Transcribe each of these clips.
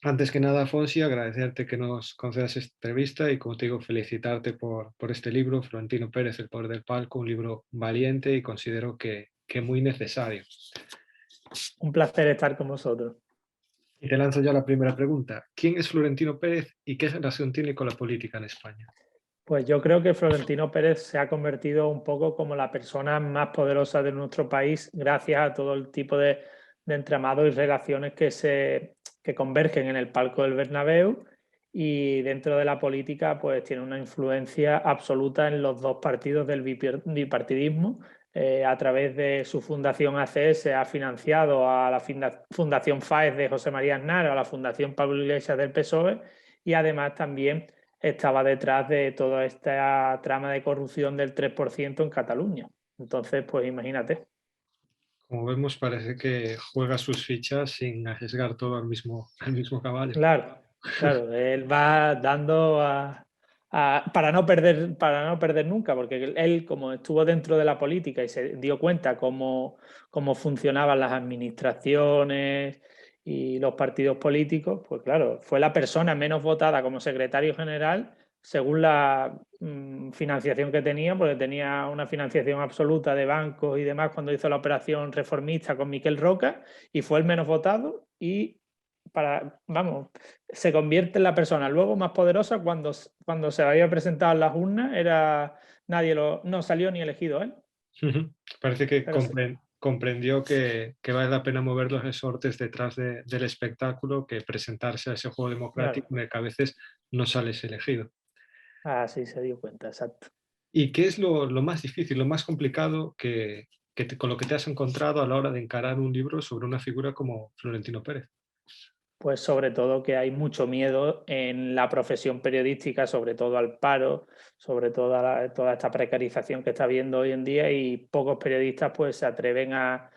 Antes que nada, Fonsi, agradecerte que nos concedas esta entrevista y, como te digo, felicitarte por este libro, Florentino Pérez, El poder del palco, un libro valiente y considero que muy necesario. Un placer estar con vosotros. Y te lanzo ya la primera pregunta. ¿Quién es Florentino Pérez y qué relación tiene con la política en España? Pues yo creo que Florentino Pérez se ha convertido un poco como la persona más poderosa de nuestro país gracias a todo el tipo de entramados y relaciones que convergen en el palco del Bernabéu, y dentro de la política pues tiene una influencia absoluta en los dos partidos del bipartidismo. A través de su fundación ACS ha financiado a la Fundación FAES de José María Aznar, a la Fundación Pablo Iglesias del PSOE, y además también estaba detrás de toda esta trama de corrupción del 3% en Cataluña. Entonces, pues imagínate. Como vemos, parece que juega sus fichas sin arriesgar todo al mismo caballo. Claro, claro, él va dando para no perder nunca, porque él, como estuvo dentro de la política y se dio cuenta cómo funcionaban las administraciones y los partidos políticos, pues claro, fue la persona menos votada como secretario general según la financiación que tenía, porque tenía una financiación absoluta de bancos y demás cuando hizo la operación reformista con Miquel Roca, y fue el menos votado y vamos, se convierte en la persona luego más poderosa cuando se había presentado en las urnas, no salió ni elegido él. Parece que Pero comprendió que vale la pena mover los resortes detrás del espectáculo que presentarse a ese juego democrático claro, en el que a veces no sales elegido. así se dio cuenta, exacto. ¿Y qué es lo más difícil, lo más complicado con lo que te has encontrado a la hora de encarar un libro sobre una figura como Florentino Pérez? Pues sobre todo que hay mucho miedo en la profesión periodística, sobre todo al paro, sobre toda esta precarización que está habiendo hoy en día, y pocos periodistas pues se atreven a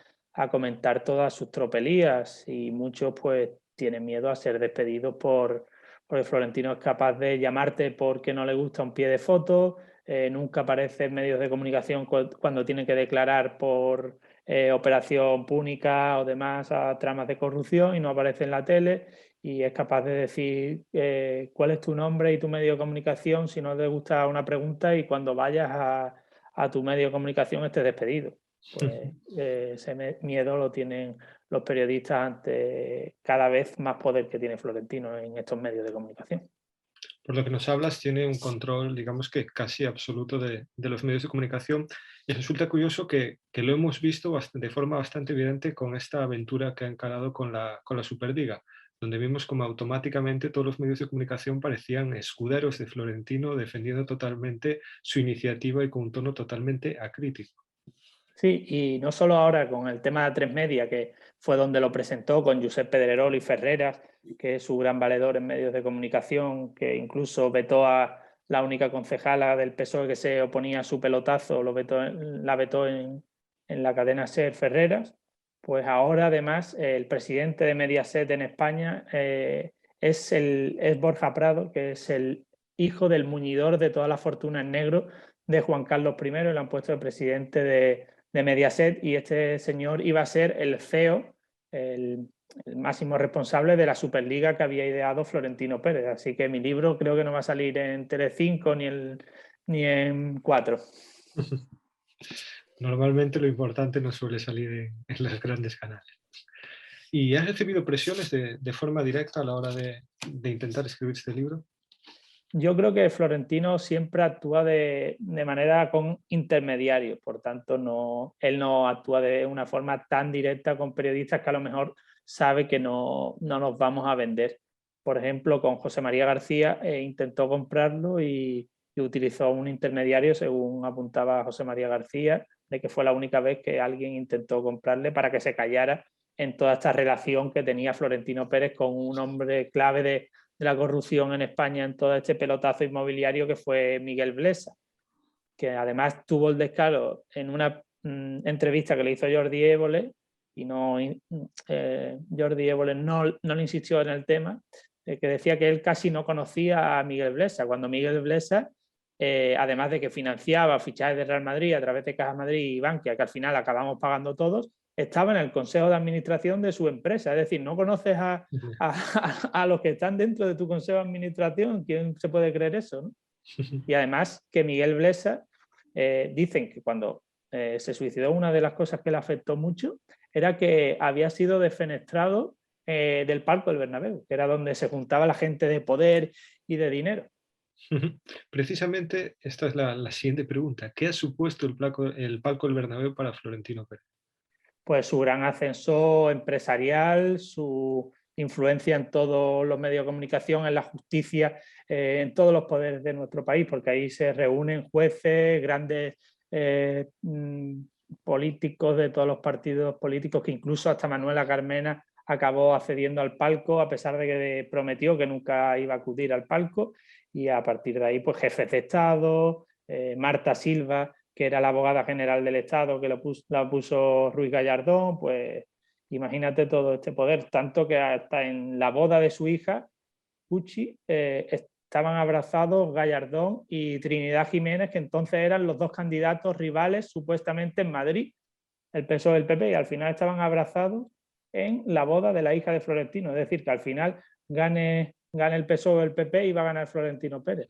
comentar todas sus tropelías, y muchos pues tienen miedo a ser despedidos porque Florentino es capaz de llamarte porque no le gusta un pie de foto, nunca aparece en medios de comunicación cuando tiene que declarar por operación púnica o demás a tramas de corrupción, y no aparece en la tele, y es capaz de decir cuál es tu nombre y tu medio de comunicación si no te gusta una pregunta, y cuando vayas a tu medio de comunicación estés despedido. Pues ese miedo lo tienen los periodistas ante cada vez más poder que tiene Florentino en estos medios de comunicación. Por lo que nos hablas, tiene un control, digamos que casi absoluto de los medios de comunicación. Y resulta curioso que lo hemos visto de forma bastante evidente con esta aventura que ha encarado con la Superliga, donde vimos como automáticamente todos los medios de comunicación parecían escuderos de Florentino defendiendo totalmente su iniciativa y con un tono totalmente acrítico. Sí, y no solo ahora con el tema de A3 Media, que fue donde lo presentó con Josep Pedrerol y Ferreras, que es su gran valedor en medios de comunicación, que incluso vetó a la única concejala del PSOE que se oponía a su pelotazo, la vetó en la cadena SER, Ferreras. Pues ahora además el presidente de Mediaset en España es Borja Prado, que es el hijo del muñidor de toda la fortuna en negro de Juan Carlos I, y lo han puesto de presidente de Mediaset, y este señor iba a ser el CEO, el máximo responsable de la Superliga que había ideado Florentino Pérez. Así que mi libro creo que no va a salir en Telecinco ni en 4. Normalmente lo importante no suele salir en los grandes canales. ¿Y has recibido presiones de forma directa a la hora de intentar escribir este libro? Yo creo que Florentino siempre actúa de manera con intermediarios, por tanto él no actúa de una forma tan directa con periodistas que a lo mejor sabe que no nos vamos a vender. Por ejemplo, con José María García intentó comprarlo y utilizó un intermediario, según apuntaba José María García, de que fue la única vez que alguien intentó comprarle para que se callara en toda esta relación que tenía Florentino Pérez con un hombre clave de la corrupción en España en todo este pelotazo inmobiliario, que fue Miguel Blesa, que además tuvo el descaro en una entrevista que le hizo Jordi Évole, y Jordi Évole no le insistió en el tema, que decía que él casi no conocía a Miguel Blesa, cuando Miguel Blesa, además de que financiaba fichajes de Real Madrid a través de Caja Madrid y Bankia, que al final acabamos pagando todos, estaba en el consejo de administración de su empresa. Es decir, no conoces a los que están dentro de tu consejo de administración. ¿Quién se puede creer eso, no? Y además que Miguel Blesa, dicen que cuando se suicidó, una de las cosas que le afectó mucho era que había sido defenestrado del palco del Bernabéu, que era donde se juntaba la gente de poder y de dinero. Precisamente esta es la siguiente pregunta. ¿Qué ha supuesto el palco del Bernabéu para Florentino Pérez? Pues su gran ascenso empresarial, su influencia en todos los medios de comunicación, en la justicia, en todos los poderes de nuestro país, porque ahí se reúnen jueces, grandes políticos de todos los partidos políticos, que incluso hasta Manuela Carmena acabó accediendo al palco, a pesar de que prometió que nunca iba a acudir al palco, y a partir de ahí, pues jefes de Estado, Marta Silva, que era la abogada general del Estado, que la puso Ruiz Gallardón, pues imagínate todo este poder, tanto que hasta en la boda de su hija, Pucci, estaban abrazados Gallardón y Trinidad Jiménez, que entonces eran los dos candidatos rivales supuestamente en Madrid, el PSOE y el PP, y al final estaban abrazados en la boda de la hija de Florentino, es decir, que al final gane el PSOE o el PP y va a ganar Florentino Pérez.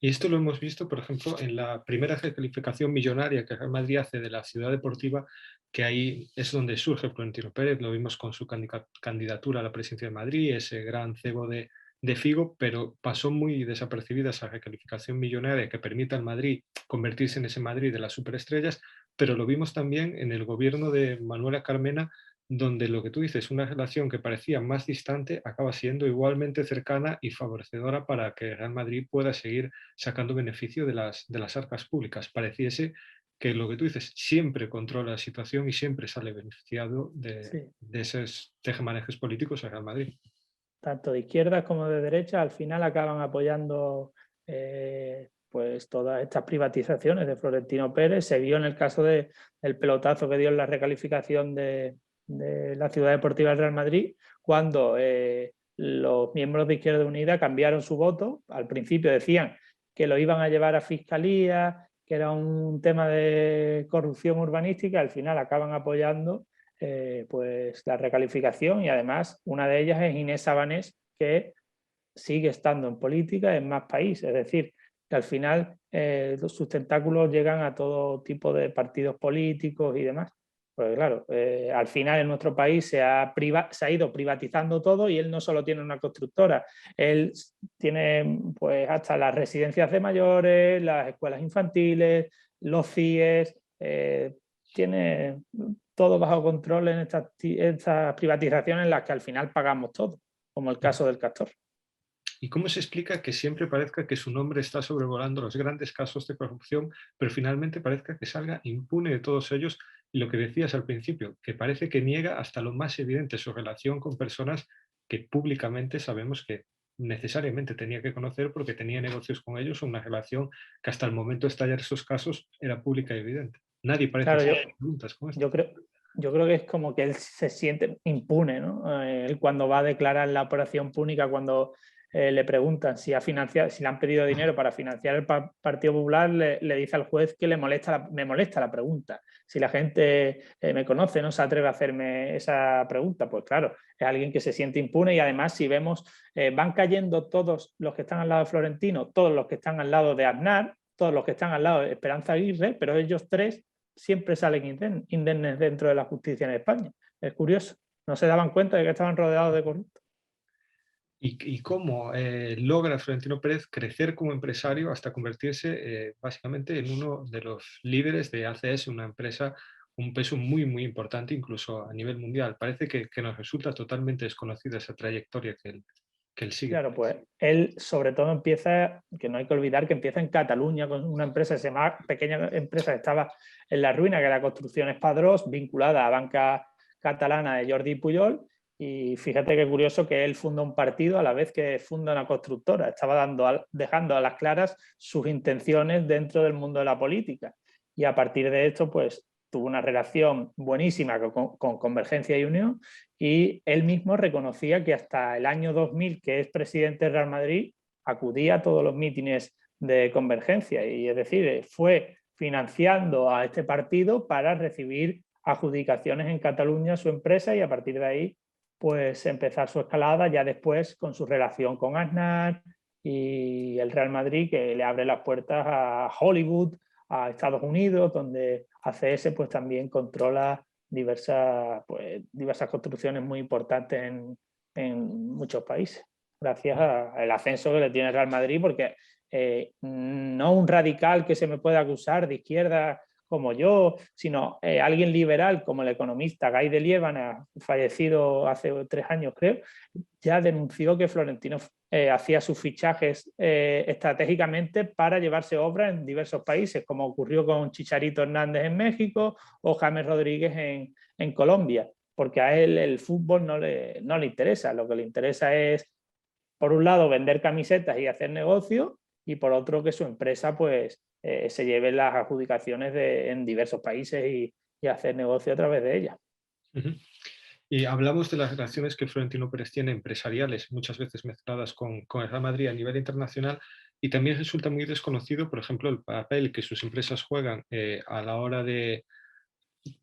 Y esto lo hemos visto, por ejemplo, en la primera recalificación millonaria que Real Madrid hace de la ciudad deportiva, que ahí es donde surge Florentino Pérez, lo vimos con su candidatura a la presidencia de Madrid, ese gran cebo de Figo, pero pasó muy desapercibida esa recalificación millonaria que permite al Madrid convertirse en ese Madrid de las superestrellas, pero lo vimos también en el gobierno de Manuela Carmena, donde lo que tú dices, una relación que parecía más distante, acaba siendo igualmente cercana y favorecedora para que Real Madrid pueda seguir sacando beneficio de las arcas públicas. Pareciese que lo que tú dices siempre controla la situación y siempre sale beneficiado Sí. de esos tejemanejes políticos a Real Madrid. Tanto de izquierdas como de derechas, al final acaban apoyando pues todas estas privatizaciones de Florentino Pérez. Se vio en el caso del pelotazo que dio en la recalificación de la Ciudad Deportiva del Real Madrid, cuando los miembros de Izquierda Unida cambiaron su voto. Al principio decían que lo iban a llevar a Fiscalía, que era un tema de corrupción urbanística, al final acaban apoyando pues la recalificación, y además una de ellas es Inés Sabanés, que sigue estando en política en Más País, es decir, que al final sus tentáculos llegan a todo tipo de partidos políticos y demás. Pues claro, al final en nuestro país se ha ido privatizando todo, y él no solo tiene una constructora, él tiene pues hasta las residencias de mayores, las escuelas infantiles, los CIES, tiene todo bajo control en estas privatizaciones en las que al final pagamos todo, como el caso del Castor. ¿Y cómo se explica que siempre parezca que su nombre está sobrevolando los grandes casos de corrupción, pero finalmente parezca que salga impune de todos ellos? Y lo que decías al principio, que parece que niega hasta lo más evidente su relación con personas que públicamente sabemos que necesariamente tenía que conocer porque tenía negocios con ellos o una relación que hasta el momento de estallar esos casos era pública y evidente. Nadie parece Claro, hacer preguntas con esto. yo creo que es como que él se siente impune, ¿no? Él cuando va a declarar la operación Púnica, cuando le preguntan si le han pedido dinero para financiar el Partido Popular, le dice al juez que me molesta la pregunta. Si la gente me conoce, no se atreve a hacerme esa pregunta, pues claro, es alguien que se siente impune. Y además, si vemos, van cayendo todos los que están al lado de Florentino, todos los que están al lado de Aznar, todos los que están al lado de Esperanza Aguirre, pero ellos tres siempre salen indemnes dentro de la justicia en España. Es curioso, no se daban cuenta de que estaban rodeados de corruptos. ¿Y cómo logra Florentino Pérez crecer como empresario hasta convertirse básicamente en uno de los líderes de ACS, una empresa con un peso muy, muy importante incluso a nivel mundial? Parece que nos resulta totalmente desconocida esa trayectoria que él sigue. Claro, pues él sobre todo empieza, que no hay que olvidar que empieza en Cataluña con una empresa que se llama pequeña empresa que estaba en la ruina, que era Construcciones Padrós, vinculada a banca catalana de Jordi Pujol. Y fíjate qué curioso que él funda un partido a la vez que funda una constructora. Estaba dejando a las claras sus intenciones dentro del mundo de la política. Y a partir de esto, pues tuvo una relación buenísima con Convergencia y Unión, y él mismo reconocía que hasta el año 2000, que es presidente del Real Madrid, acudía a todos los mítines de Convergencia, y es decir, fue financiando a este partido para recibir adjudicaciones en Cataluña a su empresa y a partir de ahí pues empezar su escalada ya después con su relación con Aznar y el Real Madrid, que le abre las puertas a Hollywood, a Estados Unidos, donde ACS pues también controla diversas construcciones muy importantes en muchos países, gracias al ascenso que le tiene el Real Madrid, porque no un radical que se me pueda acusar de izquierda como yo, sino alguien liberal como el economista Guy de Liébana, fallecido hace 3 años creo, ya denunció que Florentino hacía sus fichajes estratégicamente para llevarse obras en diversos países, como ocurrió con Chicharito Hernández en México o James Rodríguez en Colombia, porque a él el fútbol no le interesa, lo que le interesa es, por un lado, vender camisetas y hacer negocio, y por otro que su empresa pues se lleve las adjudicaciones en diversos países y hacer negocio a través de ellas. Ujú. Y hablamos de las relaciones que Florentino Pérez tiene empresariales, muchas veces mezcladas con el Real Madrid a nivel internacional, y también resulta muy desconocido, por ejemplo, el papel que sus empresas juegan a la hora de,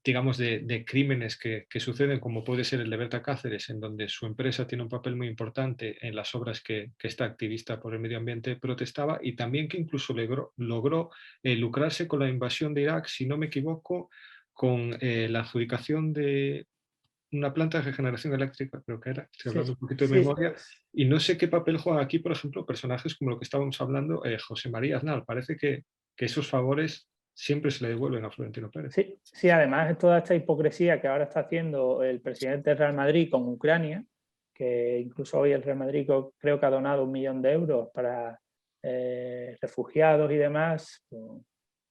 digamos, de crímenes que suceden, como puede ser el de Berta Cáceres, en donde su empresa tiene un papel muy importante en las obras que esta activista por el medio ambiente protestaba, y también que incluso logró lucrarse con la invasión de Irak, si no me equivoco, con la adjudicación de una planta de regeneración eléctrica, creo que era, estoy Sí, hablando un poquito de sí, memoria, y no sé qué papel juegan aquí, por ejemplo, personajes como lo que estábamos hablando, José María Aznar. Parece que esos favores siempre se le devuelven a Florentino Pérez. sí, sí, además toda esta hipocresía que ahora está haciendo el presidente del Real Madrid con Ucrania, que incluso hoy el Real Madrid creo que ha donado 1 millón de euros para refugiados y demás,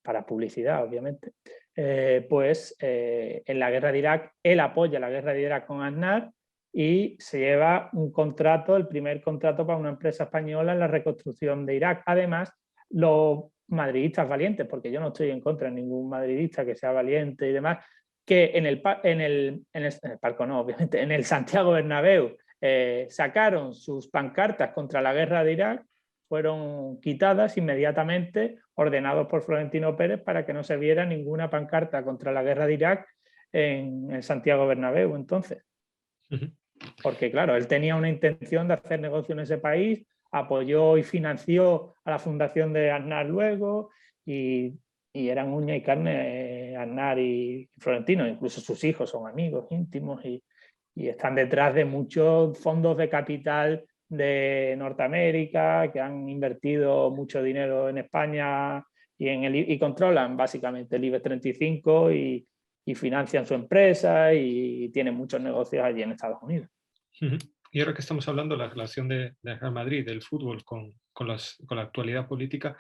para publicidad obviamente, en la guerra de Irak, él apoya la guerra de Irak con Aznar y se lleva un contrato, el primer contrato para una empresa española en la reconstrucción de Irak. Además, los madridistas valientes, porque yo no estoy en contra de ningún madridista que sea valiente y demás, que en el Parco no, obviamente, en el Santiago Bernabéu sacaron sus pancartas contra la guerra de Irak, fueron quitadas inmediatamente, ordenados por Florentino Pérez para que no se viera ninguna pancarta contra la guerra de Irak en el Santiago Bernabéu entonces. Porque claro, él tenía una intención de hacer negocio en ese país, apoyó y financió a la fundación de Aznar luego y eran uña y carne Aznar y Florentino, incluso sus hijos son amigos íntimos y están detrás de muchos fondos de capital de Norteamérica que han invertido mucho dinero en España y controlan básicamente el IBEX 35 y financian su empresa y tienen muchos negocios allí en Estados Unidos. Y ahora que estamos hablando de la relación de Real Madrid, del fútbol con la actualidad política,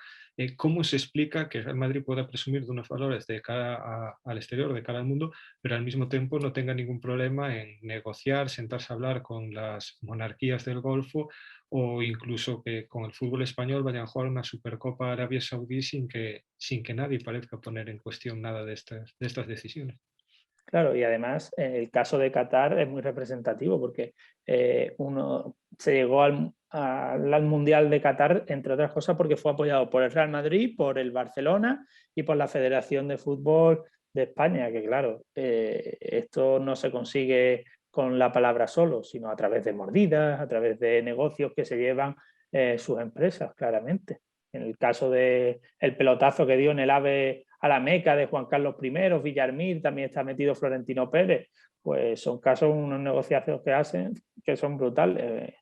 ¿cómo se explica que Real Madrid pueda presumir de unos valores de cara al exterior, de cara al mundo, pero al mismo tiempo no tenga ningún problema en negociar, sentarse a hablar con las monarquías del Golfo, o incluso que con el fútbol español vayan a jugar una Supercopa Arabia Saudí sin que nadie parezca poner en cuestión nada de estas decisiones? Claro, y además el caso de Qatar es muy representativo porque uno se llegó al Mundial de Qatar, entre otras cosas, porque fue apoyado por el Real Madrid, por el Barcelona y por la Federación de Fútbol de España, que claro, esto no se consigue con la palabra solo, sino a través de mordidas, a través de negocios que se llevan sus empresas, claramente. En el caso del pelotazo que dio en el AVE a la Meca de Juan Carlos I, Villarmir, también está metido Florentino Pérez, pues son casos, unos negociaciones que hacen que son brutales.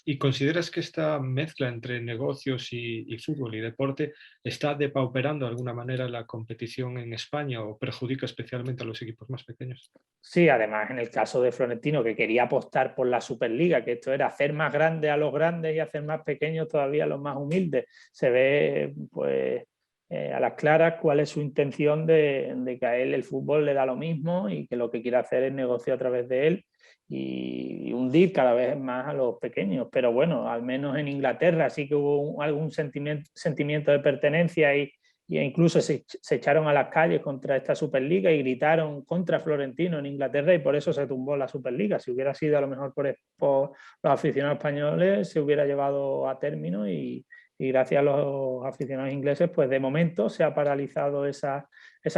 ¿Y consideras que esta mezcla entre negocios y fútbol y deporte está depauperando de alguna manera la competición en España o perjudica especialmente a los equipos más pequeños? Sí, además en el caso de Florentino, que quería apostar por la Superliga, que esto era hacer más grandes a los grandes y hacer más pequeños todavía a los más humildes, se ve pues a las claras cuál es su intención de que a él el fútbol le da lo mismo y que lo que quiere hacer es negocio a través de él y hundir cada vez más a los pequeños. Pero bueno, al menos en Inglaterra sí que hubo algún sentimiento de pertenencia e incluso se echaron a las calles contra esta Superliga y gritaron contra Florentino en Inglaterra y por eso se tumbó la Superliga. Si hubiera sido a lo mejor por los aficionados españoles, se hubiera llevado a término y y gracias a los aficionados ingleses, pues de momento se ha paralizado esa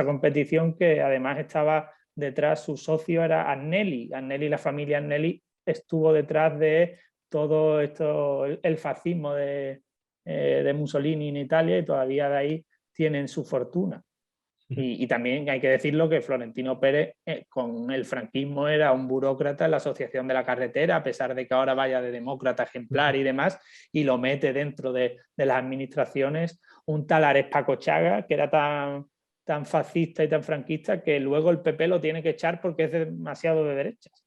competición, que además estaba detrás, su socio era Agnelli. Agnelli, la familia Agnelli, estuvo detrás de todo esto, el fascismo de Mussolini en Italia, y todavía de ahí tienen su fortuna. Y también hay que decirlo que Florentino Pérez con el franquismo era un burócrata en la Asociación de la Carretera, a pesar de que ahora vaya de demócrata ejemplar y demás, y lo mete dentro de las administraciones un tal Ares Paco Chaga, que era tan fascista y tan franquista, que luego el PP lo tiene que echar porque es demasiado de derechas.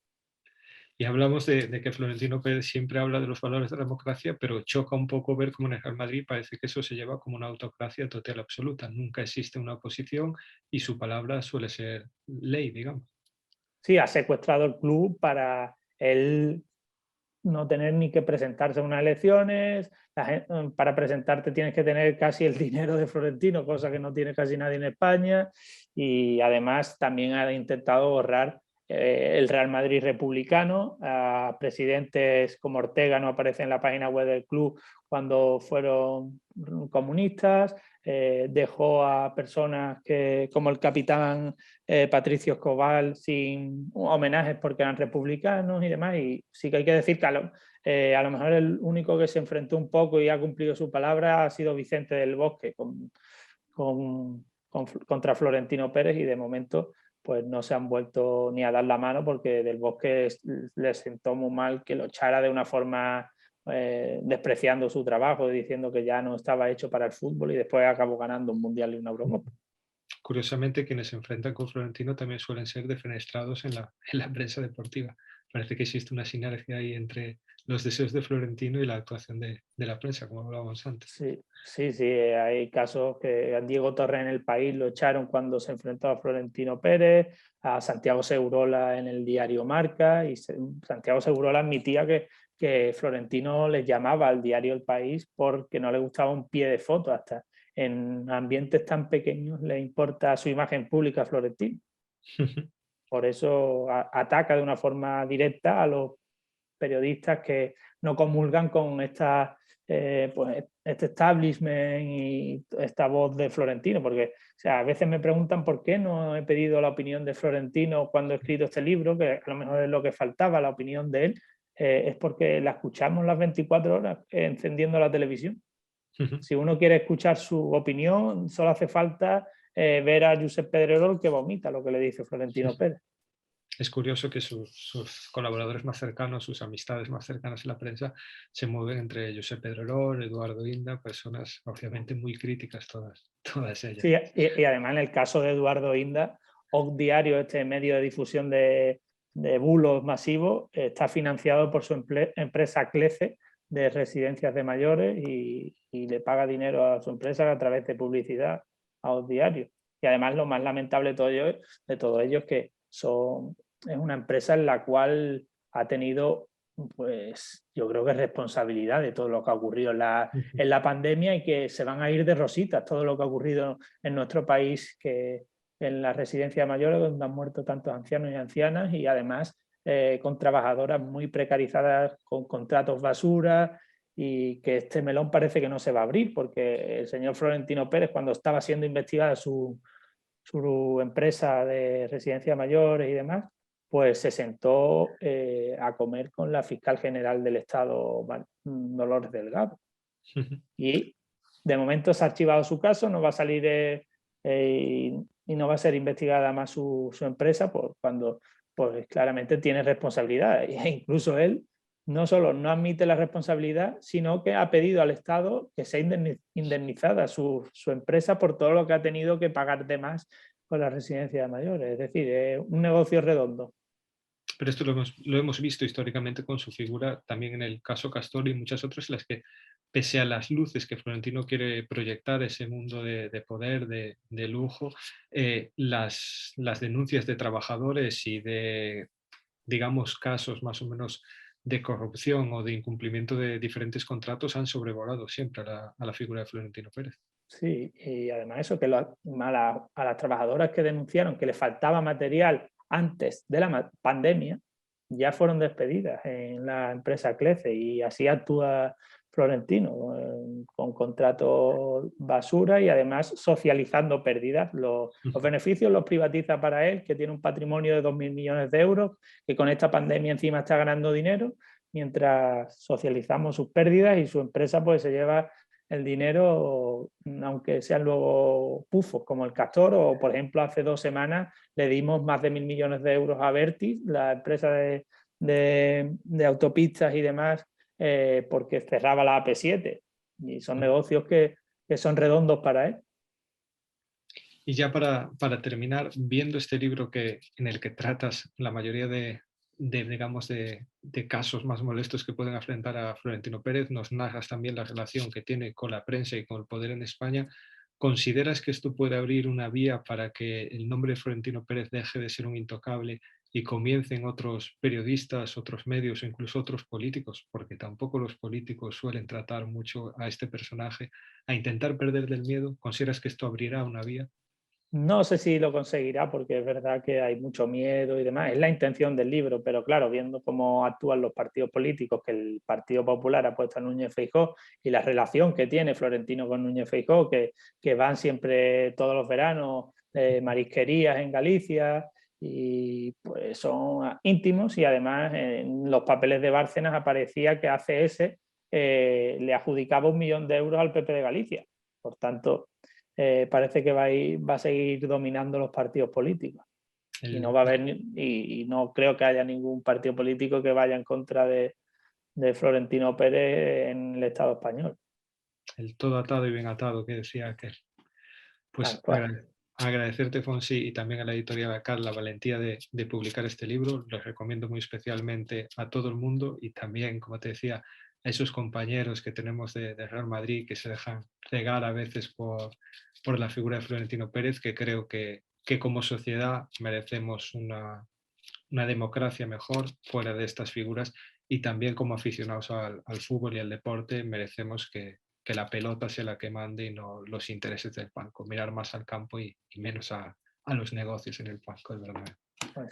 Y hablamos de que Florentino Pérez siempre habla de los valores de la democracia, pero choca un poco ver cómo en el Real Madrid parece que eso se lleva como una autocracia total absoluta. Nunca existe una oposición y su palabra suele ser ley, digamos. Sí, ha secuestrado el club para él no tener ni que presentarse a unas elecciones. Para presentarte tienes que tener casi el dinero de Florentino, cosa que no tiene casi nadie en España, y además también ha intentado borrar el Real Madrid republicano. A presidentes como Ortega no aparecen en la página web del club cuando fueron comunistas. Dejó a personas como el capitán Patricio Escobar sin homenajes porque eran republicanos y demás. Y sí que hay que decir que a lo mejor el único que se enfrentó un poco y ha cumplido su palabra ha sido Vicente del Bosque contra Florentino Pérez, y de momento pues no se han vuelto ni a dar la mano, porque Del Bosque le sentó muy mal que lo echara de una forma despreciando su trabajo, diciendo que ya no estaba hecho para el fútbol, y después acabó ganando un mundial y una Eurocopa. Curiosamente, quienes se enfrentan con Florentino también suelen ser defenestrados en la prensa deportiva. Parece que existe una sinergia ahí entre los deseos de Florentino y la actuación de la prensa, como hablábamos antes. Sí, hay casos que a Diego Torres en El País lo echaron cuando se enfrentó a Florentino Pérez, a Santiago Segurola en el diario Marca, y Santiago Segurola admitía que Florentino les llamaba al diario El País porque no le gustaba un pie de foto. Hasta en ambientes tan pequeños le importa su imagen pública a Florentino. Por eso ataca de una forma directa a los periodistas que no comulgan con pues, este establishment y esta voz de Florentino, porque a veces me preguntan por qué no he pedido la opinión de Florentino cuando he escrito este libro, que a lo mejor es lo que faltaba, la opinión de él. Es porque la escuchamos las 24 horas encendiendo la televisión. Si uno quiere escuchar su opinión, solo hace falta ver a Josep Pedrerol, que vomita lo que le dice Florentino Pérez. Es curioso que sus colaboradores más cercanos, sus amistades más cercanas en la prensa, se mueven entre Josep Pedrerol, Eduardo Inda, personas obviamente muy críticas todas ellas. Sí, y además en el caso de Eduardo Inda, OC Diario, este medio de difusión de bulos masivos, está financiado por su empresa Clece de residencias de mayores, y le paga dinero a su empresa a través de publicidad a OC Diario. Y además lo más lamentable de todo ello es que es una empresa en la cual ha tenido, pues yo creo que responsabilidad de todo lo que ha ocurrido en la pandemia, y que se van a ir de rositas todo lo que ha ocurrido en nuestro país, que en la residencia de mayores, donde han muerto tantos ancianos y ancianas, y además con trabajadoras muy precarizadas, con contratos basura, y que este melón parece que no se va a abrir, porque el señor Florentino Pérez, cuando estaba siendo investigada su empresa de residencia de mayores y demás, pues se sentó a comer con la fiscal general del Estado, Dolores Delgado. Y de momento se ha archivado su caso, no va a salir y no va a ser investigada más su empresa, cuando pues claramente tiene responsabilidad. E incluso él no solo no admite la responsabilidad, sino que ha pedido al Estado que sea indemnizada su empresa por todo lo que ha tenido que pagar de más con la residencia de mayores. Es decir, es un negocio redondo. Pero esto lo hemos visto históricamente con su figura, también en el caso Castor y muchas otras, en las que, pese a las luces que Florentino quiere proyectar, ese mundo de poder, de lujo, las denuncias de trabajadores y de, digamos, casos más o menos de corrupción o de incumplimiento de diferentes contratos han sobrevolado siempre a la figura de Florentino Pérez. Sí, y además eso, que a las trabajadoras que denunciaron que les faltaba material antes de la pandemia, ya fueron despedidas en la empresa Clece, y así actúa Florentino, con contratos basura y además socializando pérdidas. Los beneficios los privatiza para él, que tiene un patrimonio de 2.000 millones de euros, que con esta pandemia encima está ganando dinero, mientras socializamos sus pérdidas y su empresa pues se lleva el dinero, aunque sean luego pufos como el Castor, o por ejemplo hace 2 semanas le dimos más de 1.000 millones de euros a Vertis, la empresa de autopistas y demás, porque cerraba la AP7 y son negocios que son redondos para él. Y ya para terminar, viendo este libro en el que tratas la mayoría digamos, de casos más molestos que pueden afrontar a Florentino Pérez, nos narras también la relación que tiene con la prensa y con el poder en España. ¿Consideras que esto puede abrir una vía para que el nombre de Florentino Pérez deje de ser un intocable y comiencen otros periodistas, otros medios o incluso otros políticos? Porque tampoco los políticos suelen tratar mucho a este personaje, a intentar perderle el miedo. ¿Consideras que esto abrirá una vía? No sé si lo conseguirá porque es verdad que hay mucho miedo y demás. Es la intención del libro, pero claro, viendo cómo actúan los partidos políticos, que el Partido Popular ha puesto a Núñez Feijóo y la relación que tiene Florentino con Núñez Feijóo, que van siempre todos los veranos marisquerías en Galicia y pues son íntimos, y además en los papeles de Bárcenas aparecía que ACS le adjudicaba 1 millón de euros al PP de Galicia. Por tanto, parece que va a seguir dominando los partidos políticos. Y no va a haber, y no creo que haya ningún partido político que vaya en contra de Florentino Pérez en el Estado español. El todo atado y bien atado que decía aquel. Pues agradecerte, Fonsi, y también a la editorial ACAD la valentía de publicar este libro. Lo recomiendo muy especialmente a todo el mundo y también, como te decía, a esos compañeros que tenemos de Real Madrid que se dejan cegar a veces por la figura de Florentino Pérez, que creo que como sociedad merecemos una democracia mejor fuera de estas figuras, y también como aficionados al fútbol y al deporte merecemos que la pelota sea la que mande y no los intereses del banco, mirar más al campo y menos a los negocios en el banco, es verdad. Pues